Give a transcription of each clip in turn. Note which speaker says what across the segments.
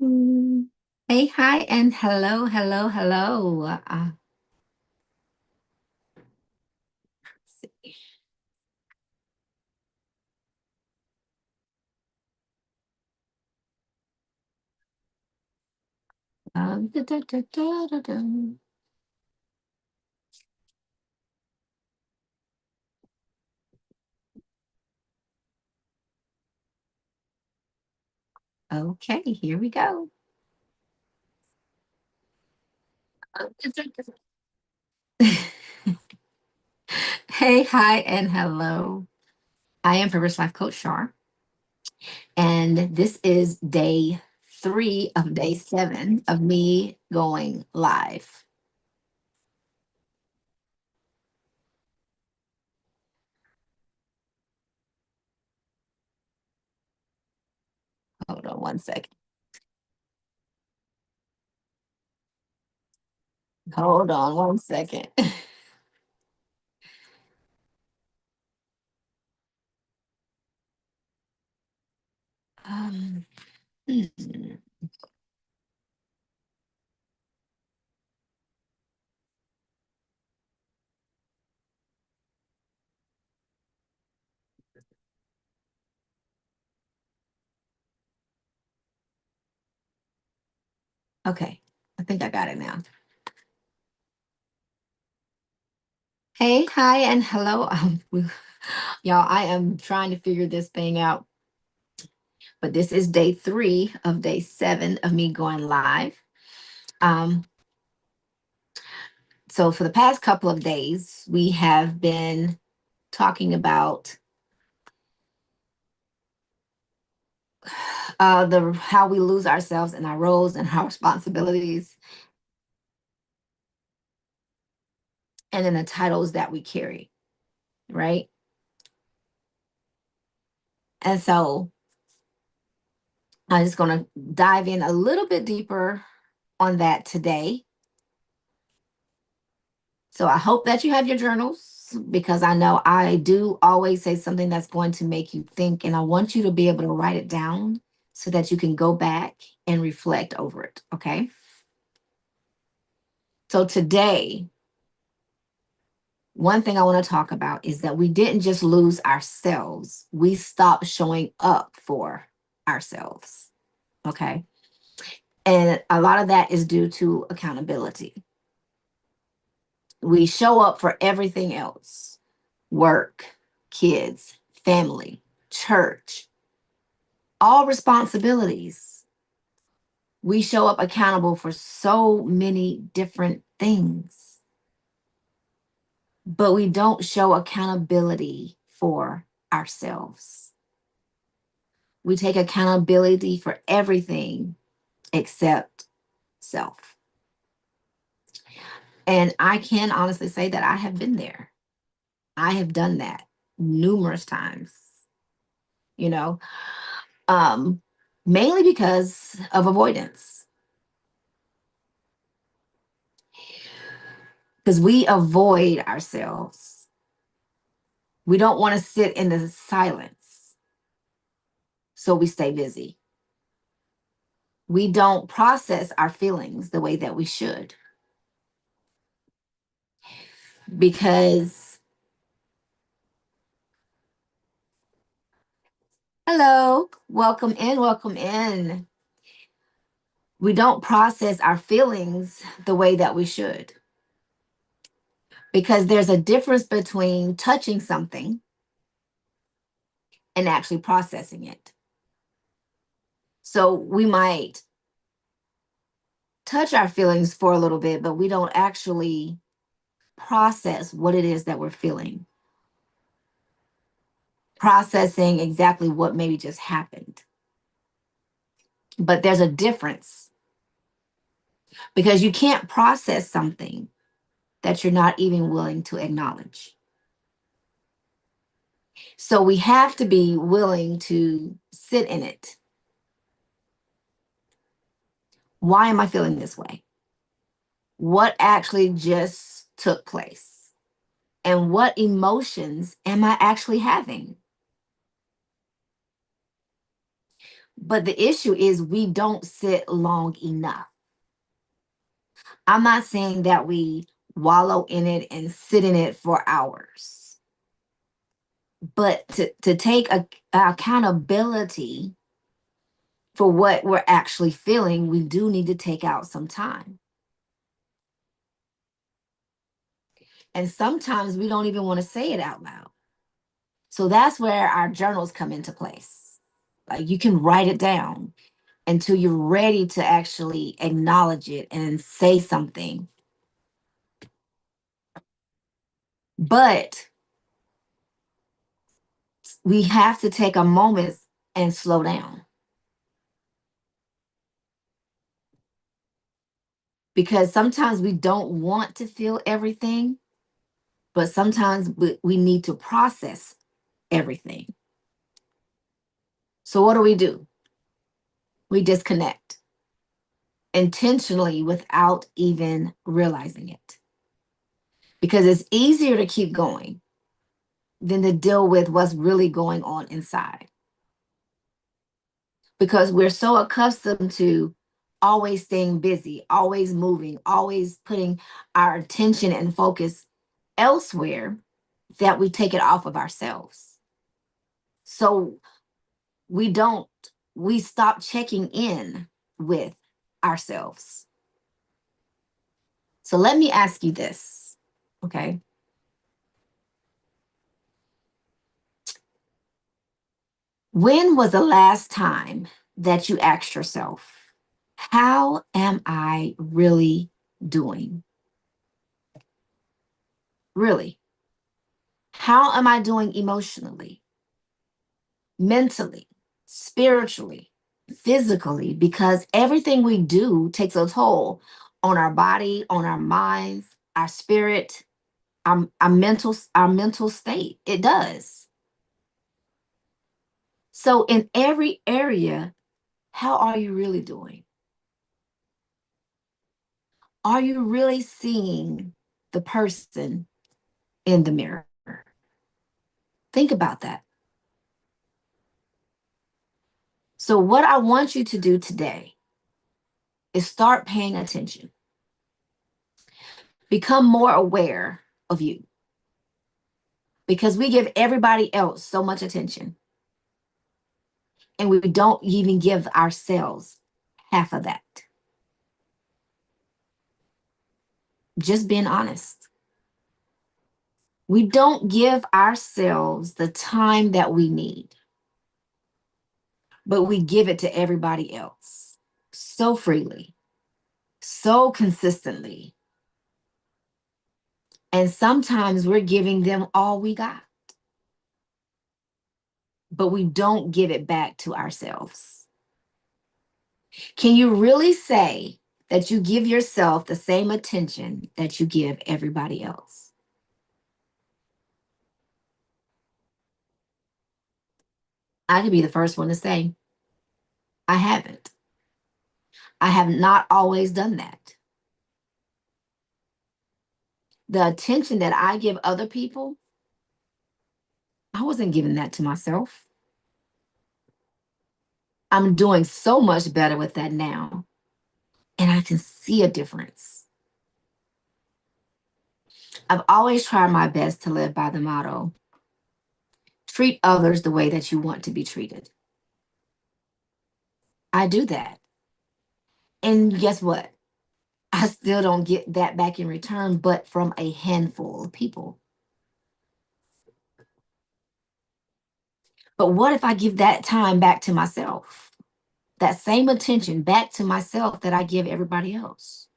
Speaker 1: Mm. Hey, hi, and hello, hello, hello. See. Da, da, da, da, da, da. Okay, here we go. Hey, hi, and hello. I am Purpose Life Coach Shar, and this is day 3 of day 7 of me going live. Hold on one second. Hold on one second. Um, hmm. Okay, I think I got it now. Hey, hi, and hello. Y'all, I am trying to figure this thing out, but this is day 3 of day 7 of me going live. Um, so for the past couple of days, we have been talking about the how we lose ourselves in our roles and our responsibilities, and in the titles that we carry, right? And so I'm just going to dive in a little bit deeper on that today. So I hope that you have your journals because I know I do always say something that's going to make you think, and I want you to be able to write it down so that you can go back and reflect over it. Okay. So today, one thing I want to talk about is that we didn't just lose ourselves, we stopped showing up for ourselves. Okay. And a lot of that is due to accountability. We show up for everything else: work, kids, family, church, all responsibilities. We show up accountable for so many different things, but we don't show accountability for ourselves. We take accountability for everything except self. And I can honestly say that I have been there. I have done that numerous times, you know, um, mainly because of avoidance. Because we avoid ourselves. We don't want to sit in the silence, so we stay busy. We don't process our feelings the way that we should because, hello, welcome in, welcome in. We don't process our feelings the way that we should because there's a difference between touching something and actually processing it. So we might touch our feelings for a little bit, but we don't actually process what it is that we're feeling, processing exactly what maybe just happened. But there's a difference because you can't process something that you're not even willing to acknowledge. So we have to be willing to sit in it. Why am I feeling this way? What actually just took place? And what emotions am I actually having? But the issue is we don't sit long enough. I'm not saying that we wallow in it and sit in it for hours, but to take accountability for what we're actually feeling, we do need to take out some time. And sometimes we don't even want to say it out loud. So that's where our journals come into place. Like you can write it down until you're ready to actually acknowledge it and say something. But we have to take a moment and slow down, because sometimes we don't want to feel everything, but sometimes we need to process everything. So what do? We disconnect intentionally without even realizing it, because it's easier to keep going than to deal with what's really going on inside, because we're so accustomed to always staying busy, always moving, always putting our attention and focus elsewhere, that we take it off of ourselves. So we don't, we stop checking in with ourselves. So let me ask you this, okay? When was the last time that you asked yourself, how am I really doing? Really? How am I doing emotionally, mentally, spiritually, physically? Because everything we do takes a toll on our body, on our minds, our spirit, our mental state. It does. So in every area, how are you really doing? Are you really seeing the person in the mirror? Think about that. So what I want you to do today is start paying attention. Become more aware of you, because we give everybody else so much attention and we don't even give ourselves half of that. Just being honest. We don't give ourselves the time that we need, but we give it to everybody else so freely, so consistently. And sometimes we're giving them all we got, but we don't give it back to ourselves. Can you really say that you give yourself the same attention that you give everybody else? I could be the first one to say, I haven't. I have not always done that. The attention that I give other people, I wasn't giving that to myself. I'm doing so much better with that now, and I can see a difference. I've always tried my best to live by the motto, treat others the way that you want to be treated. I do that. And guess what? I still don't get that back in return, but from a handful of people. But what if I give that time back to myself? That same attention back to myself that I give everybody else.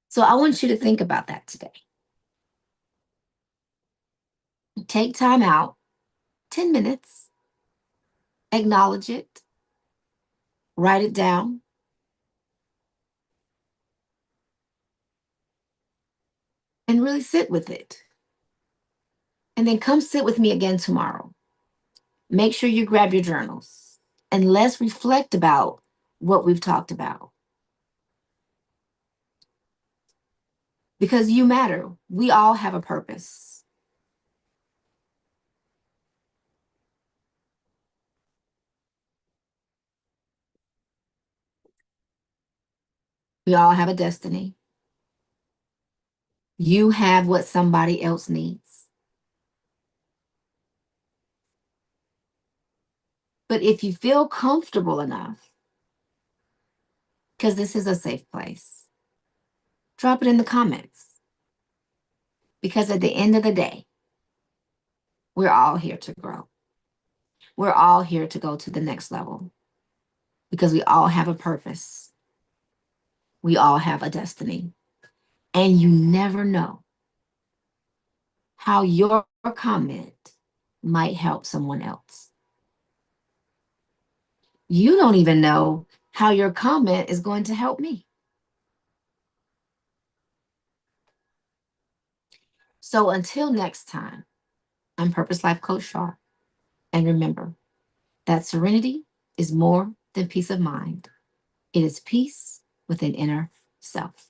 Speaker 1: So I want you to think about that today. Take time out, 10 minutes, acknowledge it, write it down, and really sit with it. And then come sit with me again tomorrow. Make sure you grab your journals and let's reflect about what we've talked about. Because you matter. We all have a purpose. We all have a destiny. You have what somebody else needs. But if you feel comfortable enough, because this is a safe place, drop it in the comments. Because at the end of the day, we're all here to grow. We're all here to go to the next level because we all have a purpose. We all have a destiny. And you never know how your comment might help someone else. You don't even know how your comment is going to help me. So until next time, I'm Purpose Life Coach Sharp. And remember that serenity is more than peace of mind. It is peace within inner self.